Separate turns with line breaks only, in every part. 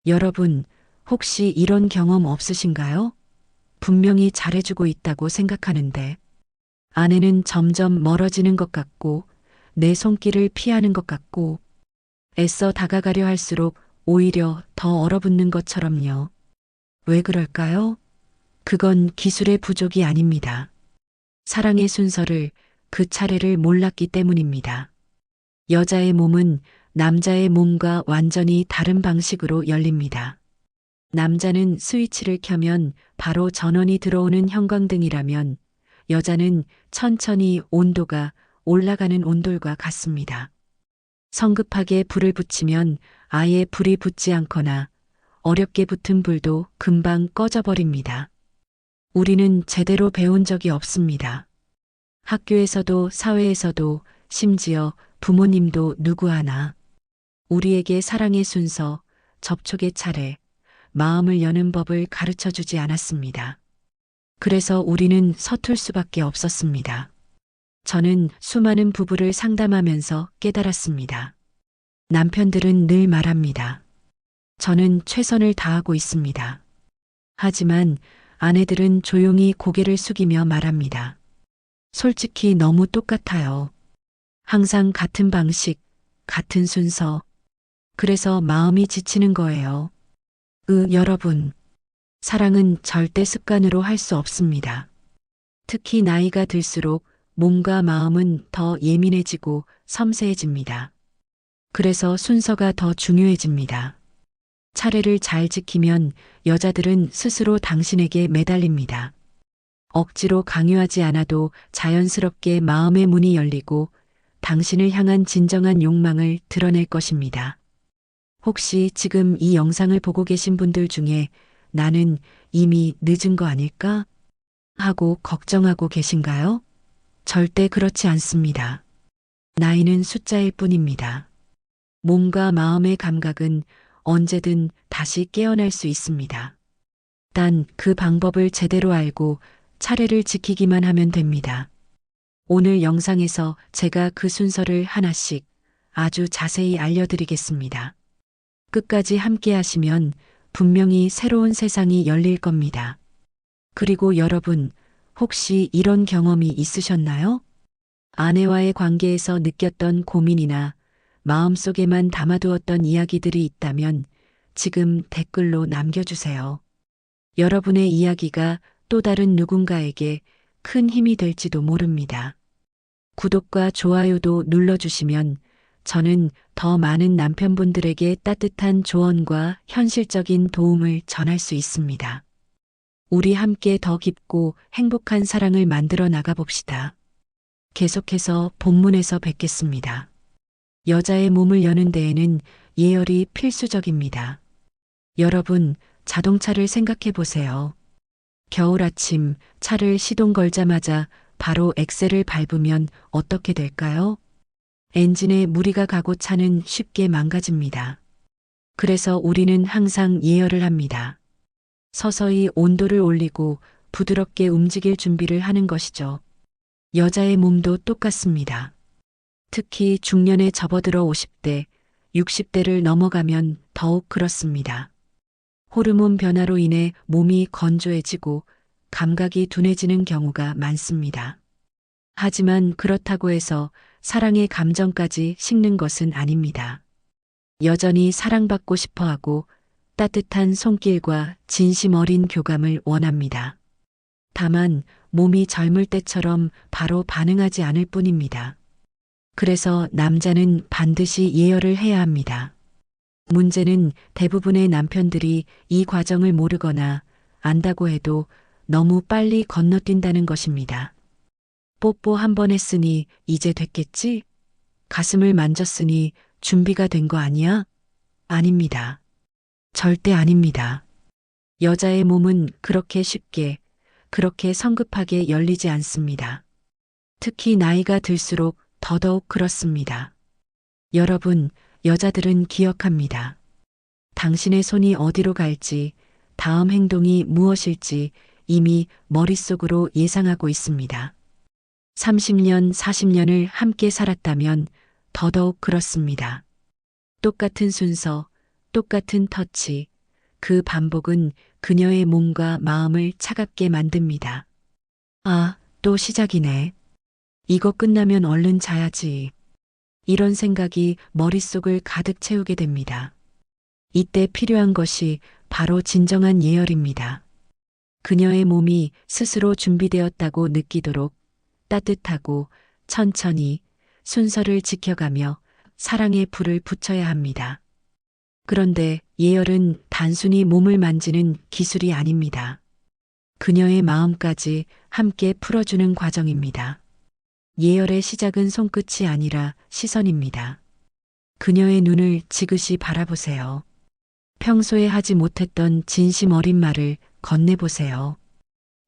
여러분, 혹시 이런 경험 없으신가요? 분명히 잘해주고 있다고 생각하는데, 아내는 점점 멀어지는 것 같고, 내 손길을 피하는 것 같고, 애써 다가가려 할수록 오히려 더 얼어붙는 것처럼요. 왜 그럴까요? 그건 기술의 부족이 아닙니다. 사랑의 순서를, 그 차례를 몰랐기 때문입니다. 여자의 몸은 남자의 몸과 완전히 다른 방식으로 열립니다. 남자는 스위치를 켜면 바로 전원이 들어오는 형광등이라면 여자는 천천히 온도가 올라가는 온돌과 같습니다. 성급하게 불을 붙이면 아예 불이 붙지 않거나 어렵게 붙은 불도 금방 꺼져버립니다. 우리는 제대로 배운 적이 없습니다. 학교에서도 사회에서도 심지어 부모님도 누구 하나 우리에게 사랑의 순서, 접촉의 차례, 마음을 여는 법을 가르쳐 주지 않았습니다. 그래서 우리는 서툴 수밖에 없었습니다. 저는 수많은 부부를 상담하면서 깨달았습니다. 남편들은 늘 말합니다. 저는 최선을 다하고 있습니다. 하지만 아내들은 조용히 고개를 숙이며 말합니다. 솔직히 너무 똑같아요. 항상 같은 방식, 같은 순서. 그래서 마음이 지치는 거예요. 여러분. 사랑은 절대 습관으로 할 수 없습니다. 특히 나이가 들수록 몸과 마음은 더 예민해지고 섬세해집니다. 그래서 순서가 더 중요해집니다. 차례를 잘 지키면 여자들은 스스로 당신에게 매달립니다. 억지로 강요하지 않아도 자연스럽게 마음의 문이 열리고 당신을 향한 진정한 욕망을 드러낼 것입니다. 혹시 지금 이 영상을 보고 계신 분들 중에 나는 이미 늦은 거 아닐까? 하고 걱정하고 계신가요? 절대 그렇지 않습니다. 나이는 숫자일 뿐입니다. 몸과 마음의 감각은 언제든 다시 깨어날 수 있습니다. 단 그 방법을 제대로 알고 차례를 지키기만 하면 됩니다. 오늘 영상에서 제가 그 순서를 하나씩 아주 자세히 알려드리겠습니다. 끝까지 함께 하시면 분명히 새로운 세상이 열릴 겁니다. 그리고 여러분, 혹시 이런 경험이 있으셨나요? 아내와의 관계에서 느꼈던 고민이나 마음속에만 담아두었던 이야기들이 있다면 지금 댓글로 남겨주세요. 여러분의 이야기가 또 다른 누군가에게 큰 힘이 될지도 모릅니다. 구독과 좋아요도 눌러주시면 저는 더 많은 남편분들에게 따뜻한 조언과 현실적인 도움을 전할 수 있습니다. 우리 함께 더 깊고 행복한 사랑을 만들어 나가봅시다. 계속해서 본문에서 뵙겠습니다. 여자의 몸을 여는 데에는 예열이 필수적입니다. 여러분, 자동차를 생각해 보세요. 겨울 아침 차를 시동 걸자마자 바로 엑셀을 밟으면 어떻게 될까요? 엔진에 무리가 가고 차는 쉽게 망가집니다. 그래서 우리는 항상 예열을 합니다. 서서히 온도를 올리고 부드럽게 움직일 준비를 하는 것이죠. 여자의 몸도 똑같습니다. 특히 중년에 접어들어 50대, 60대를 넘어가면 더욱 그렇습니다. 호르몬 변화로 인해 몸이 건조해지고 감각이 둔해지는 경우가 많습니다. 하지만 그렇다고 해서 사랑의 감정까지 식는 것은 아닙니다. 여전히 사랑받고 싶어 하고 따뜻한 손길과 진심 어린 교감을 원합니다. 다만 몸이 젊을 때처럼 바로 반응하지 않을 뿐입니다. 그래서 남자는 반드시 예열을 해야 합니다. 문제는 대부분의 남편들이 이 과정을 모르거나 안다고 해도 너무 빨리 건너뛴다는 것입니다. 뽀뽀 한 번 했으니 이제 됐겠지? 가슴을 만졌으니 준비가 된 거 아니야? 아닙니다. 절대 아닙니다. 여자의 몸은 그렇게 쉽게, 그렇게 성급하게 열리지 않습니다. 특히 나이가 들수록 더더욱 그렇습니다. 여러분, 여자들은 기억합니다. 당신의 손이 어디로 갈지, 다음 행동이 무엇일지 이미 머릿속으로 예상하고 있습니다. 30년, 40년을 함께 살았다면 더더욱 그렇습니다. 똑같은 순서, 똑같은 터치, 그 반복은 그녀의 몸과 마음을 차갑게 만듭니다. 아, 또 시작이네. 이거 끝나면 얼른 자야지. 이런 생각이 머릿속을 가득 채우게 됩니다. 이때 필요한 것이 바로 진정한 예열입니다. 그녀의 몸이 스스로 준비되었다고 느끼도록 따뜻하고 천천히 순서를 지켜가며 사랑의 불을 붙여야 합니다. 그런데 예열은 단순히 몸을 만지는 기술이 아닙니다. 그녀의 마음까지 함께 풀어주는 과정입니다. 예열의 시작은 손끝이 아니라 시선입니다. 그녀의 눈을 지그시 바라보세요. 평소에 하지 못했던 진심 어린 말을 건네보세요.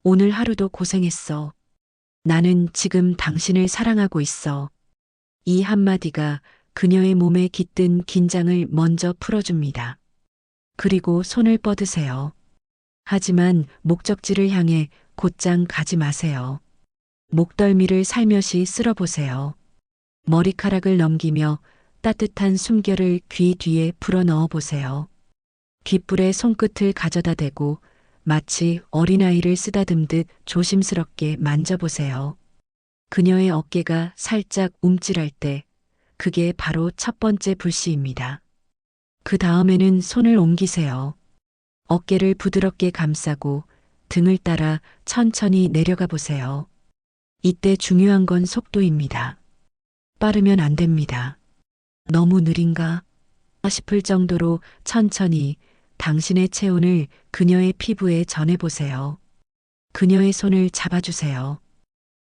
오늘 하루도 고생했어. 나는 지금 당신을 사랑하고 있어. 이 한마디가 그녀의 몸에 깃든 긴장을 먼저 풀어줍니다. 그리고 손을 뻗으세요. 하지만 목적지를 향해 곧장 가지 마세요. 목덜미를 살며시 쓸어보세요. 머리카락을 넘기며 따뜻한 숨결을 귀 뒤에 불어넣어 보세요. 귓불에 손끝을 가져다 대고 마치 어린아이를 쓰다듬듯 조심스럽게 만져보세요. 그녀의 어깨가 살짝 움찔할 때 그게 바로 첫 번째 불씨입니다. 그 다음에는 손을 옮기세요. 어깨를 부드럽게 감싸고 등을 따라 천천히 내려가 보세요. 이때 중요한 건 속도입니다. 빠르면 안 됩니다. 너무 느린가 싶을 정도로 천천히 당신의 체온을 그녀의 피부에 전해보세요. 그녀의 손을 잡아주세요.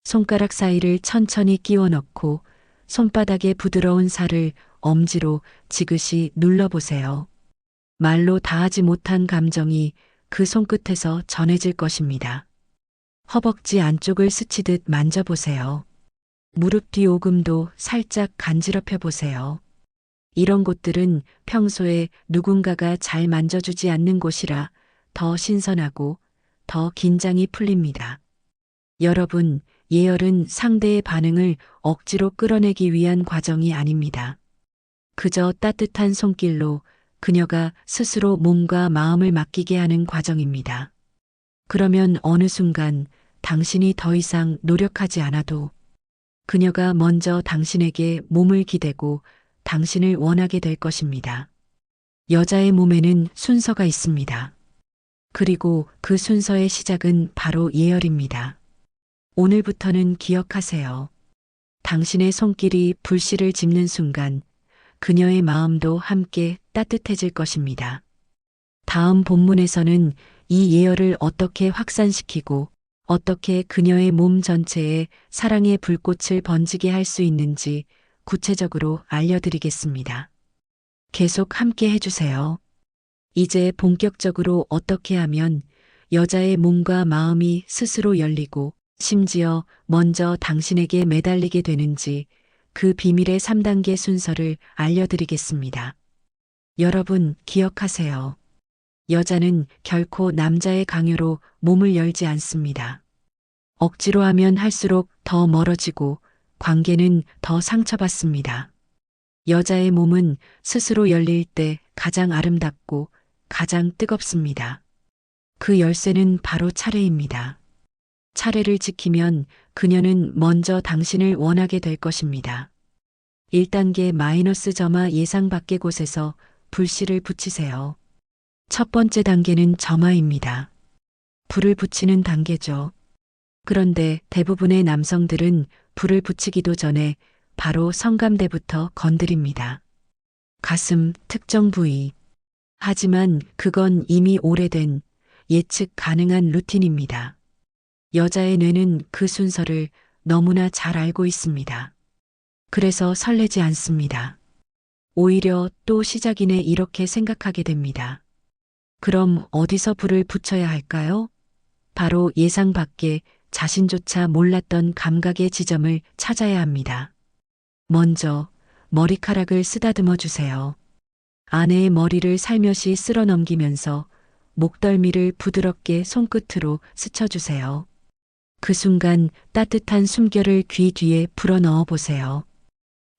손가락 사이를 천천히 끼워 넣고 손바닥의 부드러운 살을 엄지로 지그시 눌러보세요. 말로 다하지 못한 감정이 그 손끝에서 전해질 것입니다. 허벅지 안쪽을 스치듯 만져보세요. 무릎 뒤 오금도 살짝 간지럽혀 보세요. 이런 곳들은 평소에 누군가가 잘 만져주지 않는 곳이라 더 신선하고 더 긴장이 풀립니다. 여러분, 예열은 상대의 반응을 억지로 끌어내기 위한 과정이 아닙니다. 그저 따뜻한 손길로 그녀가 스스로 몸과 마음을 맡기게 하는 과정입니다. 그러면 어느 순간 당신이 더 이상 노력하지 않아도 그녀가 먼저 당신에게 몸을 기대고 당신을 원하게 될 것입니다. 여자의 몸에는 순서가 있습니다. 그리고 그 순서의 시작은 바로 예열입니다. 오늘부터는 기억하세요. 당신의 손길이 불씨를 짚는 순간 그녀의 마음도 함께 따뜻해질 것입니다. 다음 본문에서는 이 예열을 어떻게 확산시키고 어떻게 그녀의 몸 전체에 사랑의 불꽃을 번지게 할 수 있는지 구체적으로 알려드리겠습니다. 계속 함께 해주세요. 이제 본격적으로 어떻게 하면 여자의 몸과 마음이 스스로 열리고 심지어 먼저 당신에게 매달리게 되는지 그 비밀의 3단계 순서를 알려드리겠습니다. 여러분 기억하세요. 여자는 결코 남자의 강요로 몸을 열지 않습니다. 억지로 하면 할수록 더 멀어지고 관계는 더 상처받습니다. 여자의 몸은 스스로 열릴 때 가장 아름답고 가장 뜨겁습니다. 그 열쇠는 바로 차례입니다. 차례를 지키면 그녀는 먼저 당신을 원하게 될 것입니다. 1단계 마이너스 점화 예상 밖의 곳에서 불씨를 붙이세요. 첫 번째 단계는 점화입니다. 불을 붙이는 단계죠. 그런데 대부분의 남성들은 불을 붙이기도 전에 바로 성감대부터 건드립니다. 가슴, 특정 부위. 하지만 그건 이미 오래된 예측 가능한 루틴입니다. 여자의 뇌는 그 순서를 너무나 잘 알고 있습니다. 그래서 설레지 않습니다. 오히려 또 시작이네 이렇게 생각하게 됩니다. 그럼 어디서 불을 붙여야 할까요? 바로 예상 밖의 자신조차 몰랐던 감각의 지점을 찾아야 합니다. 먼저 머리카락을 쓰다듬어 주세요. 아내의 머리를 살며시 쓸어 넘기면서 목덜미를 부드럽게 손끝으로 스쳐주세요. 그 순간 따뜻한 숨결을 귀 뒤에 불어넣어 보세요.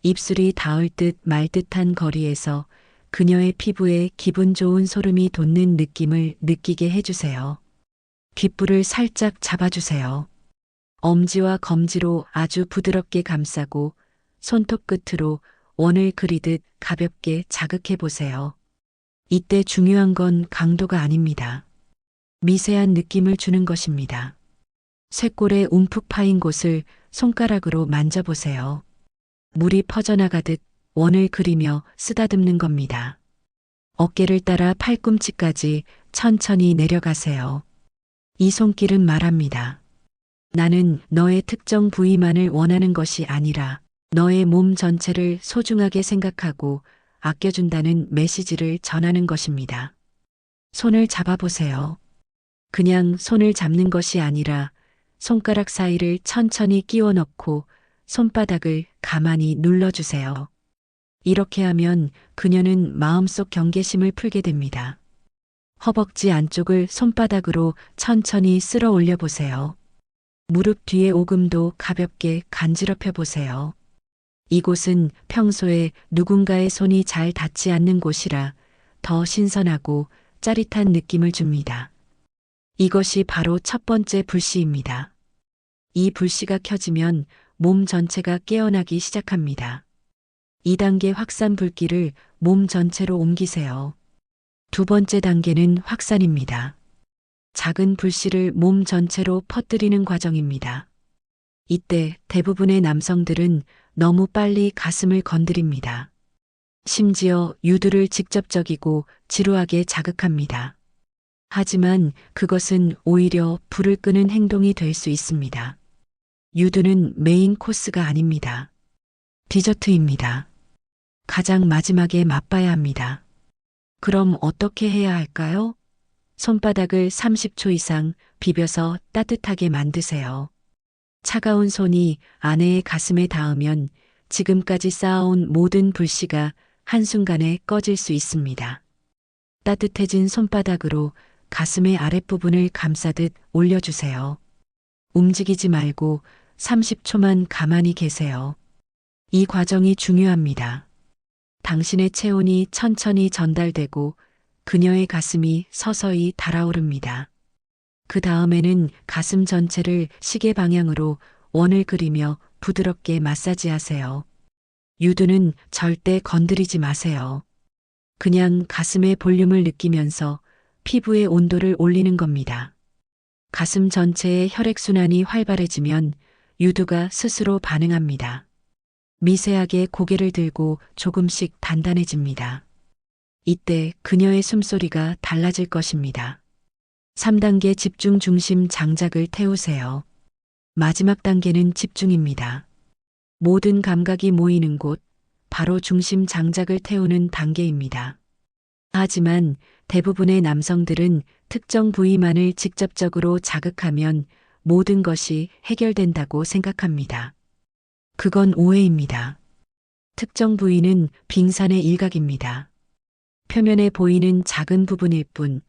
입술이 닿을 듯 말 듯한 거리에서 그녀의 피부에 기분 좋은 소름이 돋는 느낌을 느끼게 해주세요. 귓불을 살짝 잡아주세요. 엄지와 검지로 아주 부드럽게 감싸고 손톱 끝으로 원을 그리듯 가볍게 자극해 보세요. 이때 중요한 건 강도가 아닙니다. 미세한 느낌을 주는 것입니다. 쇄골에 움푹 파인 곳을 손가락으로 만져보세요. 물이 퍼져나가듯 원을 그리며 쓰다듬는 겁니다. 어깨를 따라 팔꿈치까지 천천히 내려가세요. 이 손길은 말합니다. 나는 너의 특정 부위만을 원하는 것이 아니라 너의 몸 전체를 소중하게 생각하고 아껴준다는 메시지를 전하는 것입니다. 손을 잡아보세요. 그냥 손을 잡는 것이 아니라 손가락 사이를 천천히 끼워 넣고 손바닥을 가만히 눌러주세요. 이렇게 하면 그녀는 마음속 경계심을 풀게 됩니다. 허벅지 안쪽을 손바닥으로 천천히 쓸어 올려 보세요. 무릎 뒤의 오금도 가볍게 간지럽혀 보세요. 이곳은 평소에 누군가의 손이 잘 닿지 않는 곳이라 더 신선하고 짜릿한 느낌을 줍니다. 이것이 바로 첫 번째 불씨입니다. 이 불씨가 켜지면 몸 전체가 깨어나기 시작합니다. 2단계 확산 불길을 몸 전체로 옮기세요. 두 번째 단계는 확산입니다. 작은 불씨를 몸 전체로 퍼뜨리는 과정입니다. 이때 대부분의 남성들은 너무 빨리 가슴을 건드립니다. 심지어 유두를 직접적이고 지루하게 자극합니다. 하지만 그것은 오히려 불을 끄는 행동이 될 수 있습니다. 유두는 메인 코스가 아닙니다. 디저트입니다. 가장 마지막에 맛봐야 합니다. 그럼 어떻게 해야 할까요? 손바닥을 30초 이상 비벼서 따뜻하게 만드세요. 차가운 손이 아내의 가슴에 닿으면 지금까지 쌓아온 모든 불씨가 한순간에 꺼질 수 있습니다. 따뜻해진 손바닥으로 가슴의 아랫부분을 감싸듯 올려주세요. 움직이지 말고 30초만 가만히 계세요. 이 과정이 중요합니다. 당신의 체온이 천천히 전달되고 그녀의 가슴이 서서히 달아오릅니다. 그 다음에는 가슴 전체를 시계 방향으로 원을 그리며 부드럽게 마사지하세요. 유두는 절대 건드리지 마세요. 그냥 가슴의 볼륨을 느끼면서 피부의 온도를 올리는 겁니다. 가슴 전체의 혈액순환이 활발해지면 유두가 스스로 반응합니다. 미세하게 고개를 들고 조금씩 단단해집니다. 이때 그녀의 숨소리가 달라질 것입니다. 3단계 집중 중심 장작을 태우세요. 마지막 단계는 집중입니다. 모든 감각이 모이는 곳, 바로 중심 장작을 태우는 단계입니다. 하지만 대부분의 남성들은 특정 부위만을 직접적으로 자극하면 모든 것이 해결된다고 생각합니다. 그건 오해입니다. 특정 부위는 빙산의 일각입니다. 표면에 보이는 작은 부분일 뿐,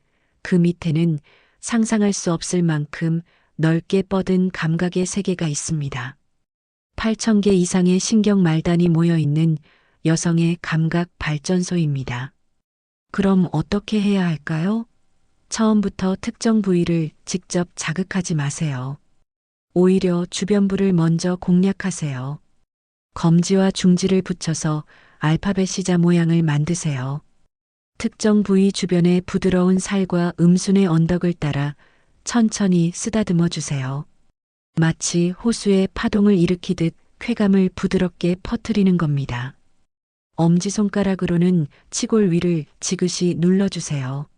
그 밑에는 상상할 수 없을 만큼 넓게 뻗은 감각의 세계가 있습니다. 8,000개 이상의 신경 말단이 모여 있는 여성의 감각 발전소입니다. 그럼 어떻게 해야 할까요? 처음부터 특정 부위를 직접 자극하지 마세요. 오히려 주변부를 먼저 공략하세요. 검지와 중지를 붙여서 알파벳 C자 모양을 만드세요. 특정 부위 주변의 부드러운 살과 음순의 언덕을 따라 천천히 쓰다듬어 주세요. 마치 호수의 파동을 일으키듯 쾌감을 부드럽게 퍼뜨리는 겁니다. 엄지손가락으로는 치골 위를 지그시 눌러주세요.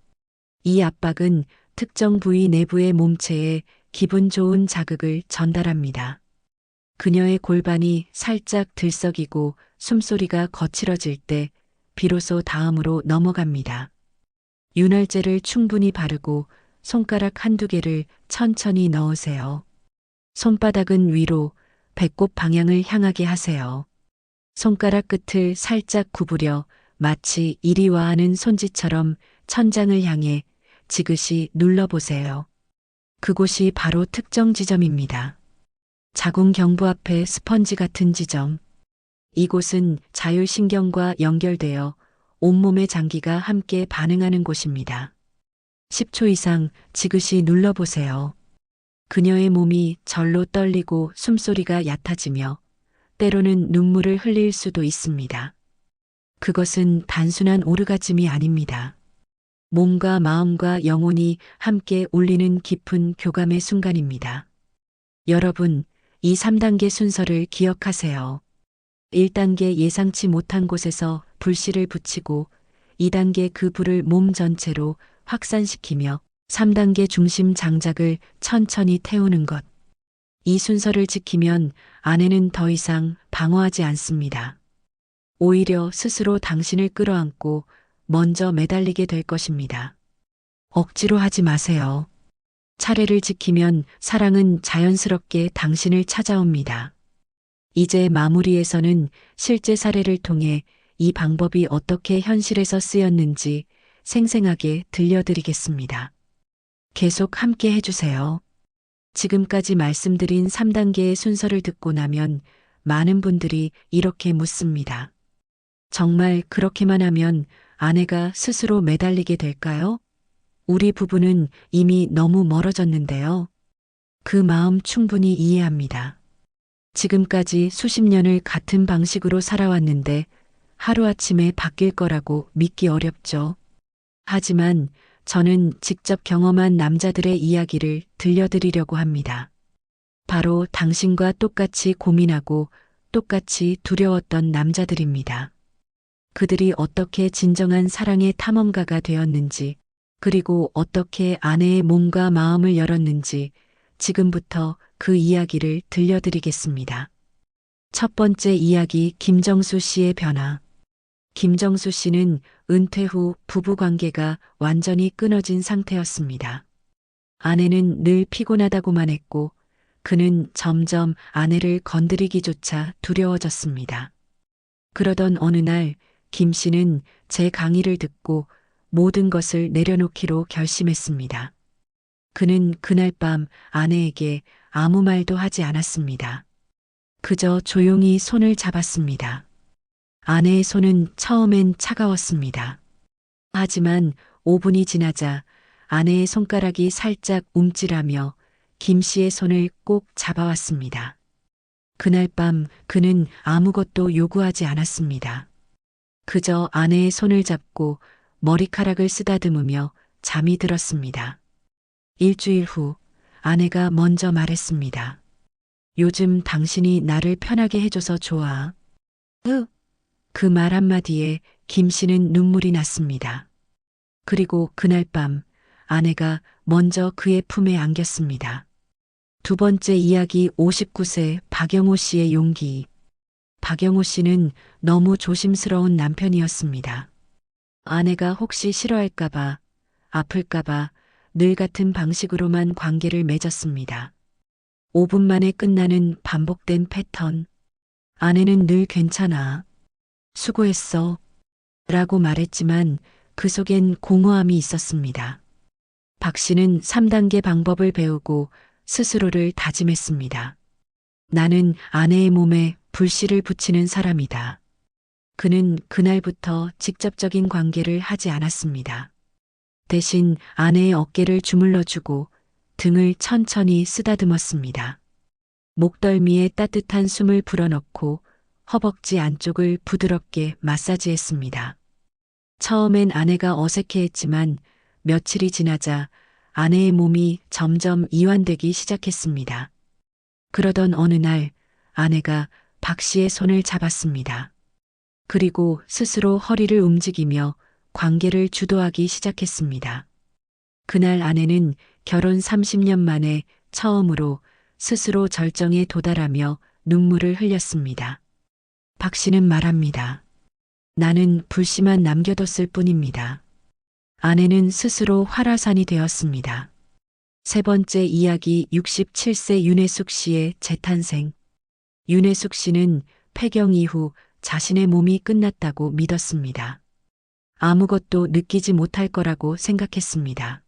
이 압박은 특정 부위 내부의 몸체에 기분 좋은 자극을 전달합니다. 그녀의 골반이 살짝 들썩이고 숨소리가 거칠어질 때 비로소 다음으로 넘어갑니다. 윤활제를 충분히 바르고 손가락 한두 개를 천천히 넣으세요. 손바닥은 위로, 배꼽 방향을 향하게 하세요. 손가락 끝을 살짝 구부려 마치 이리와 하는 손짓처럼 천장을 향해 지그시 눌러보세요. 그곳이 바로 특정 지점입니다. 자궁 경부 앞의 스펀지 같은 지점. 이곳은 자율신경과 연결되어 온몸의 장기가 함께 반응하는 곳입니다. 10초 이상 지그시 눌러보세요. 그녀의 몸이 절로 떨리고 숨소리가 얕아지며 때로는 눈물을 흘릴 수도 있습니다. 그것은 단순한 오르가즘이 아닙니다. 몸과 마음과 영혼이 함께 울리는 깊은 교감의 순간입니다. 여러분, 이 3단계 순서를 기억하세요. 1단계 예상치 못한 곳에서 불씨를 붙이고 2단계 그 불을 몸 전체로 확산시키며 3단계 중심 장작을 천천히 태우는 것. 이 순서를 지키면 아내는 더 이상 방어하지 않습니다. 오히려 스스로 당신을 끌어안고 먼저 매달리게 될 것입니다. 억지로 하지 마세요. 차례를 지키면 사랑은 자연스럽게 당신을 찾아옵니다. 이제 마무리에서는 실제 사례를 통해 이 방법이 어떻게 현실에서 쓰였는지 생생하게 들려드리겠습니다. 계속 함께 해주세요. 지금까지 말씀드린 3단계의 순서를 듣고 나면 많은 분들이 이렇게 묻습니다. 정말 그렇게만 하면 아내가 스스로 매달리게 될까요? 우리 부부는 이미 너무 멀어졌는데요. 그 마음 충분히 이해합니다. 지금까지 수십 년을 같은 방식으로 살아왔는데 하루아침에 바뀔 거라고 믿기 어렵죠. 하지만 저는 직접 경험한 남자들의 이야기를 들려드리려고 합니다. 바로 당신과 똑같이 고민하고 똑같이 두려웠던 남자들입니다. 그들이 어떻게 진정한 사랑의 탐험가가 되었는지, 그리고 어떻게 아내의 몸과 마음을 열었는지 지금부터 그 이야기를 들려드리겠습니다. 첫 번째 이야기, 김정수 씨의 변화. 김정수 씨는 은퇴 후 부부 관계가 완전히 끊어진 상태였습니다. 아내는 늘 피곤하다고만 했고 그는 점점 아내를 건드리기조차 두려워졌습니다. 그러던 어느 날 김 씨는 제 강의를 듣고 모든 것을 내려놓기로 결심했습니다. 그는 그날 밤 아내에게 아무 말도 하지 않았습니다. 그저 조용히 손을 잡았습니다. 아내의 손은 처음엔 차가웠습니다. 하지만 5분이 지나자 아내의 손가락이 살짝 움찔하며 김 씨의 손을 꼭 잡아왔습니다. 그날 밤 그는 아무것도 요구하지 않았습니다. 그저 아내의 손을 잡고 머리카락을 쓰다듬으며 잠이 들었습니다. 일주일 후 아내가 먼저 말했습니다. 요즘 당신이 나를 편하게 해줘서 좋아. 그 말 한마디에 김 씨는 눈물이 났습니다. 그리고 그날 밤 아내가 먼저 그의 품에 안겼습니다. 두 번째 이야기, 59세 박영호 씨의 용기. 박영호 씨는 너무 조심스러운 남편이었습니다. 아내가 혹시 싫어할까봐, 아플까봐 늘 같은 방식으로만 관계를 맺었습니다. 5분 만에 끝나는 반복된 패턴. 아내는 늘 괜찮아. 수고했어. 라고 말했지만 그 속엔 공허함이 있었습니다. 박 씨는 3단계 방법을 배우고 스스로를 다짐했습니다. 나는 아내의 몸에 불씨를 붙이는 사람이다. 그는 그날부터 직접적인 관계를 하지 않았습니다. 대신 아내의 어깨를 주물러주고 등을 천천히 쓰다듬었습니다. 목덜미에 따뜻한 숨을 불어넣고 허벅지 안쪽을 부드럽게 마사지했습니다. 처음엔 아내가 어색해했지만 며칠이 지나자 아내의 몸이 점점 이완되기 시작했습니다. 그러던 어느 날 아내가 박 씨의 손을 잡았습니다. 그리고 스스로 허리를 움직이며 관계를 주도하기 시작했습니다. 그날 아내는 결혼 30년 만에 처음으로 스스로 절정에 도달하며 눈물을 흘렸습니다. 박 씨는 말합니다. 나는 불씨만 남겨뒀을 뿐입니다. 아내는 스스로 활화산이 되었습니다. 세 번째 이야기, 67세 윤혜숙 씨의 재탄생. 윤혜숙 씨는 폐경 이후 자신의 몸이 끝났다고 믿었습니다. 아무것도 느끼지 못할 거라고 생각했습니다.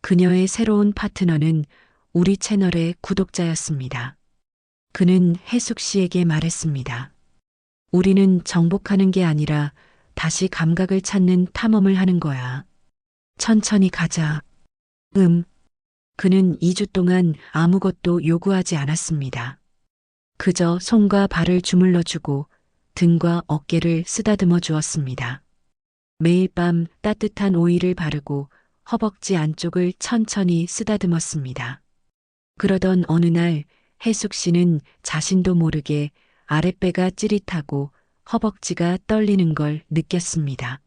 그녀의 새로운 파트너는 우리 채널의 구독자였습니다. 그는 혜숙 씨에게 말했습니다. 우리는 정복하는 게 아니라 다시 감각을 찾는 탐험을 하는 거야. 천천히 가자. 그는 2주 동안 아무것도 요구하지 않았습니다. 그저 손과 발을 주물러 주고 등과 어깨를 쓰다듬어 주었습니다. 매일 밤 따뜻한 오일을 바르고 허벅지 안쪽을 천천히 쓰다듬었습니다. 그러던 어느 날 해숙 씨는 자신도 모르게 아랫배가 찌릿하고 허벅지가 떨리는 걸 느꼈습니다.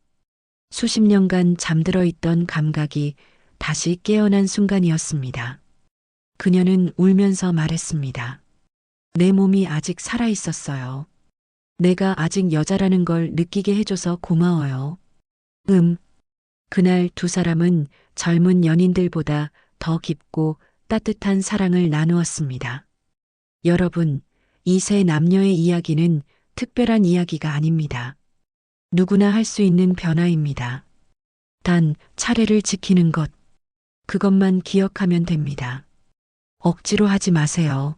수십 년간 잠들어 있던 감각이 다시 깨어난 순간이었습니다. 그녀는 울면서 말했습니다. 내 몸이 아직 살아 있었어요. 내가 아직 여자라는 걸 느끼게 해줘서 고마워요. 그날 두 사람은 젊은 연인들보다 더 깊고 따뜻한 사랑을 나누었습니다. 여러분, 이 세 남녀의 이야기는 특별한 이야기가 아닙니다. 누구나 할 수 있는 변화입니다. 단, 차례를 지키는 것, 그것만 기억하면 됩니다. 억지로 하지 마세요.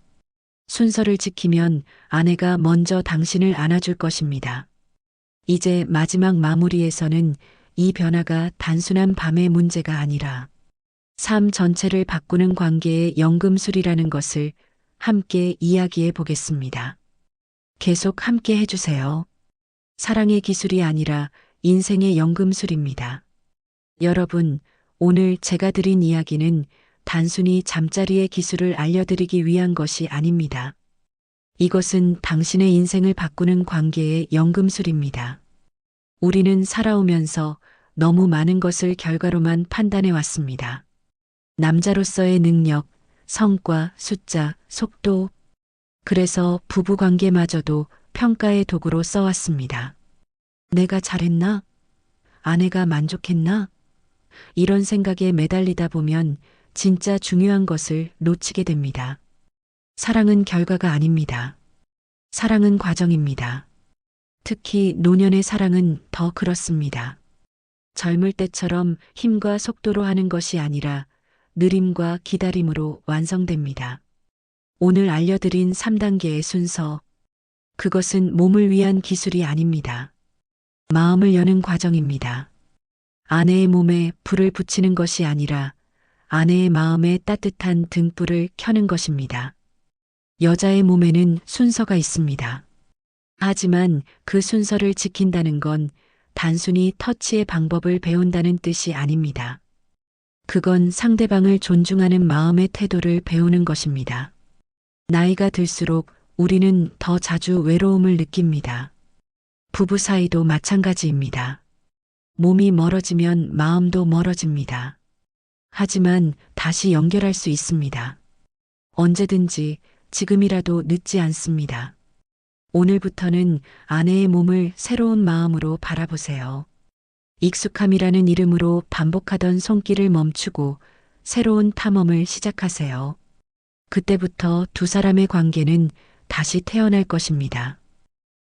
순서를 지키면 아내가 먼저 당신을 안아줄 것입니다. 이제 마지막 마무리에서는 이 변화가 단순한 밤의 문제가 아니라 삶 전체를 바꾸는 관계의 연금술이라는 것을 함께 이야기해 보겠습니다. 계속 함께 해주세요. 사랑의 기술이 아니라 인생의 연금술입니다. 여러분, 오늘 제가 드린 이야기는 단순히 잠자리의 기술을 알려드리기 위한 것이 아닙니다. 이것은 당신의 인생을 바꾸는 관계의 연금술입니다. 우리는 살아오면서 너무 많은 것을 결과로만 판단해 왔습니다. 남자로서의 능력, 성과, 숫자, 속도. 그래서 부부 관계마저도 평가의 도구로 써왔습니다. 내가 잘했나? 아내가 만족했나? 이런 생각에 매달리다 보면 진짜 중요한 것을 놓치게 됩니다. 사랑은 결과가 아닙니다. 사랑은 과정입니다. 특히 노년의 사랑은 더 그렇습니다. 젊을 때처럼 힘과 속도로 하는 것이 아니라 느림과 기다림으로 완성됩니다. 오늘 알려드린 3단계의 순서, 그것은 몸을 위한 기술이 아닙니다. 마음을 여는 과정입니다. 아내의 몸에 불을 붙이는 것이 아니라 아내의 마음에 따뜻한 등불을 켜는 것입니다. 여자의 몸에는 순서가 있습니다. 하지만 그 순서를 지킨다는 건 단순히 터치의 방법을 배운다는 뜻이 아닙니다. 그건 상대방을 존중하는 마음의 태도를 배우는 것입니다. 나이가 들수록 우리는 더 자주 외로움을 느낍니다. 부부 사이도 마찬가지입니다. 몸이 멀어지면 마음도 멀어집니다. 하지만 다시 연결할 수 있습니다. 언제든지 지금이라도 늦지 않습니다. 오늘부터는 아내의 몸을 새로운 마음으로 바라보세요. 익숙함이라는 이름으로 반복하던 손길을 멈추고 새로운 탐험을 시작하세요. 그때부터 두 사람의 관계는 다시 태어날 것입니다.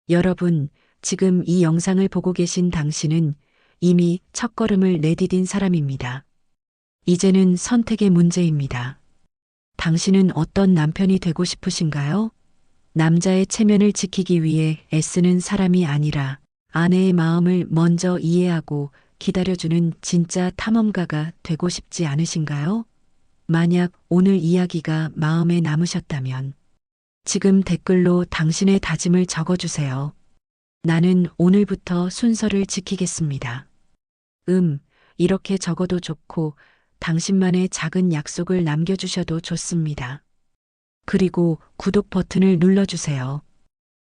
여러분, 지금 이 영상을 보고 계신 당신은 이미 첫걸음을 내디딘 사람입니다. 이제는 선택의 문제입니다. 당신은 어떤 남편이 되고 싶으신가요? 남자의 체면을 지키기 위해 애쓰는 사람이 아니라 아내의 마음을 먼저 이해하고 기다려주는 진짜 탐험가가 되고 싶지 않으신가요? 만약 오늘 이야기가 마음에 남으셨다면 지금 댓글로 당신의 다짐을 적어주세요. 나는 오늘부터 순서를 지키겠습니다. 이렇게 적어도 좋고 당신만의 작은 약속을 남겨주셔도 좋습니다. 그리고 구독 버튼을 눌러주세요.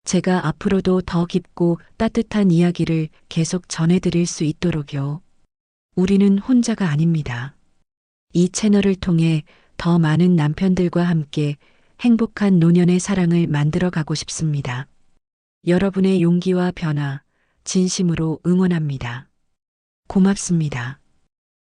제가 앞으로도 더 깊고 따뜻한 이야기를 계속 전해드릴 수 있도록요. 우리는 혼자가 아닙니다. 이 채널을 통해 더 많은 남편들과 함께 행복한 노년의 사랑을 만들어 가고 싶습니다. 여러분의 용기와 변화, 진심으로 응원합니다. 고맙습니다.